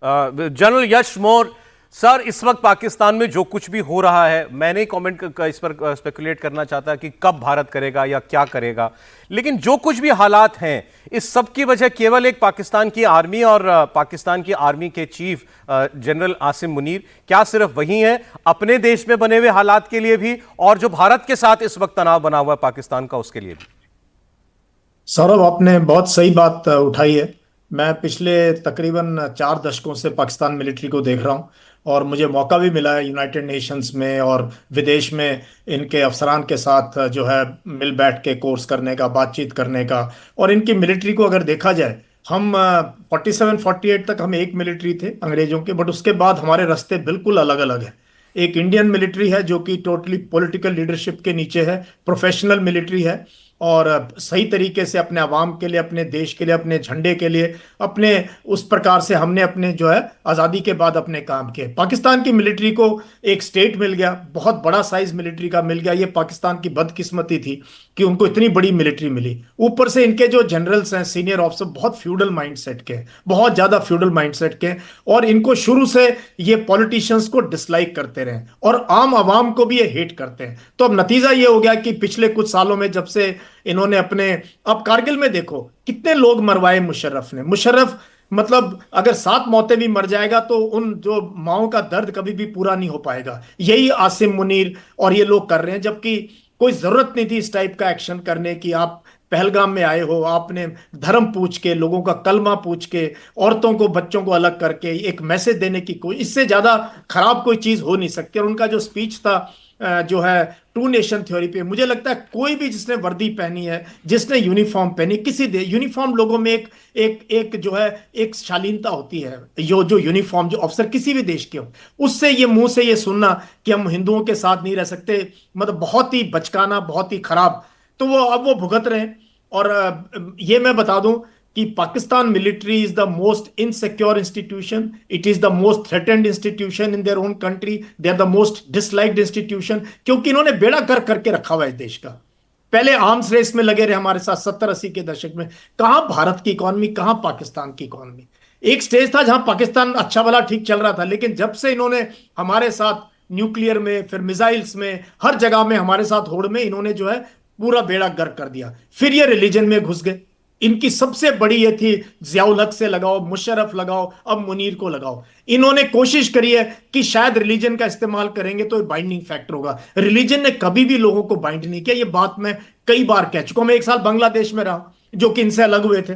General यश Maurya sir, इस वक्त पाकिस्तान में जो कुछ भी हो रहा है, मैं नहीं कमेंट इस पर स्पेकुलेट करना चाहता कि कब भारत करेगा या क्या करेगा, लेकिन जो कुछ भी हालात हैं, इस सब की वजह केवल एक पाकिस्तान की आर्मी और पाकिस्तान की आर्मी के चीफ जनरल आसिम मुनीर, क्या सिर्फ वही हैं? अपने देश में बने हुए हालात के लिए भी और जो भारत के साथ इस वक्त तनाव बना हुआ है पाकिस्तान का, उसके लिए भी। सौरभ, आपने बहुत सही बात उठाई है। मैं पिछले तकरीबन 4 दशकों से पाकिस्तान मिलिट्री को देख रहा हूँ और मुझे मौका भी मिला है यूनाइटेड नेशंस में और विदेश में इनके अफसरान के साथ जो है मिल बैठ के कोर्स करने का, बातचीत करने का। और इनकी मिलिट्री को अगर देखा जाए, हम 47-48 तक हम एक मिलिट्री थे अंग्रेजों के, बट उसके बाद हमारे रास्ते बिल्कुल अलग अलग है। एक इंडियन मिलिट्री है जो कि टोटली पॉलिटिकल लीडरशिप के नीचे है, प्रोफेशनल मिलिट्री है और सही तरीके से अपने अवाम के लिए, अपने देश के लिए, अपने झंडे के लिए, अपने उस प्रकार से हमने अपने जो है आज़ादी के बाद अपने काम किए। पाकिस्तान की मिलिट्री को एक स्टेट मिल गया, बहुत बड़ा साइज मिलिट्री का मिल गया। ये पाकिस्तान की बदकिस्मती थी कि उनको इतनी बड़ी मिलिट्री मिली। ऊपर से इनके जो जनरल्स हैं, सीनियर ऑफिसर, बहुत फ्यूडल माइंडसेट के, बहुत ज़्यादा फ्यूडल माइंडसेट के, और इनको शुरू से ये पॉलिटिशियंस को डिसलाइक करते रहे और आम आवाम को भी ये हेट करते हैं। तो अब नतीजा ये हो गया कि पिछले कुछ सालों में जब से इन्होंने अपने, अब कारगिल में देखो कितने लोग मरवाए मुशर्रफ ने। मुशर्रफ मतलब अगर 7 मौतें भी मर जाएगा तो उन जो माओं का दर्द कभी भी पूरा नहीं हो पाएगा। यही आसिम मुनीर और ये लोग कर रहे हैं, जबकि कोई जरूरत नहीं थी इस टाइप का एक्शन करने की। आप पहलगाम में आए हो, आपने धर्म पूछ के, लोगों का कलमा पूछ के, औरतों को बच्चों को अलग करके एक मैसेज देने की, कोई इससे ज्यादा खराब कोई चीज हो नहीं सकती। और उनका जो स्पीच था जो है टू नेशन थ्योरी पे, मुझे लगता है कोई भी जिसने वर्दी पहनी है, जिसने यूनिफॉर्म पहनी, किसी दे यूनिफॉर्म लोगों में एक एक एक जो है एक शालीनता होती है। जो यूनिफॉर्म जो अफसर किसी भी देश के हो, उससे ये मुंह से ये सुनना कि हम हिंदुओं के साथ नहीं रह सकते, मतलब बहुत ही बचकाना, बहुत ही खराब। तो वो अब वो भुगत रहे हैं। और ये मैं बता दूं कि Pakistan military is the most insecure institution, it is the most threatened institution in their own country, they are the most disliked institution, क्योंकि इन्होंने बेड़ा कर करके रखा हुआ है इस देश का। पहले आर्म्स रेस में लगे रहे हमारे साथ 70-80 के दशक में। कहां भारत की इकॉनमी, कहां पाकिस्तान की इकॉनमी। एक स्टेज था जहां पाकिस्तान अच्छा भला ठीक चल रहा था, लेकिन जब से इन्होंने हमारे साथ न्यूक्लियर में, फिर मिसाइल्स में, हर जगह में हमारे साथ होड़ में इन्होंने जो है पूरा बेड़ा गर्क कर दिया। फिर ये रिलीजन में घुस गए। इनकी सबसे बड़ी ये थी, जियाउल हक से लगाओ, मुशर्रफ लगाओ, अब मुनीर को लगाओ। इन्होंने कोशिश करी है कि शायद रिलीजन का इस्तेमाल करेंगे तो बाइंडिंग फैक्टर होगा। रिलीजन ने कभी भी लोगों को बाइंड नहीं किया, ये बात मैं कई बार कह चुका हूं। मैं 1 साल बांग्लादेश में रहा जो कि इनसे अलग हुए थे।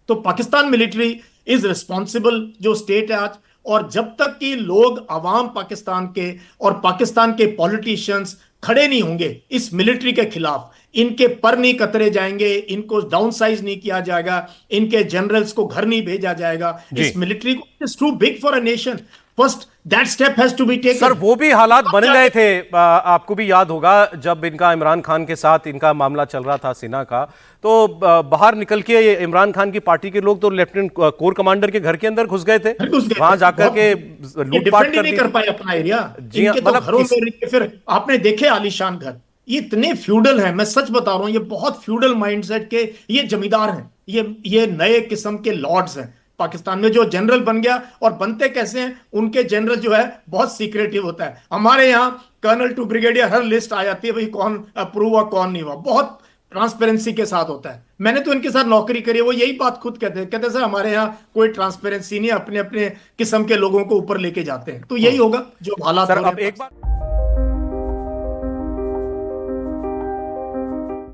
तो पाकिस्तान मिलिट्री इज रिस्पॉन्सिबल जो स्टेट है आज। और जब तक कि लोग, अवाम पाकिस्तान के और पाकिस्तान के पॉलिटिशियंस खड़े नहीं होंगे इस मिलिट्री के खिलाफ, इनके पर नहीं कतरे जाएंगे, इनको डाउन साइज नहीं किया जाएगा, इनके जनरल्स को घर नहीं भेजा जाएगा, जी इस मिलिट्री को, is too big for a nation, first that step has to be sir, taken. वो भी हालात बन गए थे। आपको भी याद होगा जब इनका इमरान खान के साथ इनका मामला चल रहा था सेना का, तो बाहर निकल के इमरान खान की पार्टी के लोग तो लेफ्टिनेंट कोर कमांडर के घर के अंदर घुस गए थे, वहां जाकर के लूटपाट डिफेंड ही कर नहीं दी कर थी। पाए अपना एरिया। जी हाँ, इनके तो मतलब घरों में रह के, फिर आपने देखे आलीशान घर, ये इतने फ्यूडल हैं, मैं सच बता रहा हूं, ये बहुत फ्यूडल माइंडसेट के ये जमींदार हैं। ये नए किस्म के लॉर्ड्स हैं पाकिस्तान में। जो जनरल बन गया, और बनते कैसे हैं, उनके जनरल जो है बहुत सीक्रेटिव होता है। हमारे यहाँ कर्नल टू ब्रिगेडियर हर लिस्ट आ जाती है, भाई कौन अप्रूव हुआ कौन नहीं हुआ, बहुत ट्रांसपेरेंसी के साथ होता है। मैंने तो इनके साथ नौकरी करी है, वो यही बात खुद कहते हैं सर हमारे यहाँ कोई ट्रांसपेरेंसी नहीं है, अपने अपने किस्म के लोगों को ऊपर लेके जाते हैं। तो यही होगा जो हालात सर हो रहे अब एक हैं। बार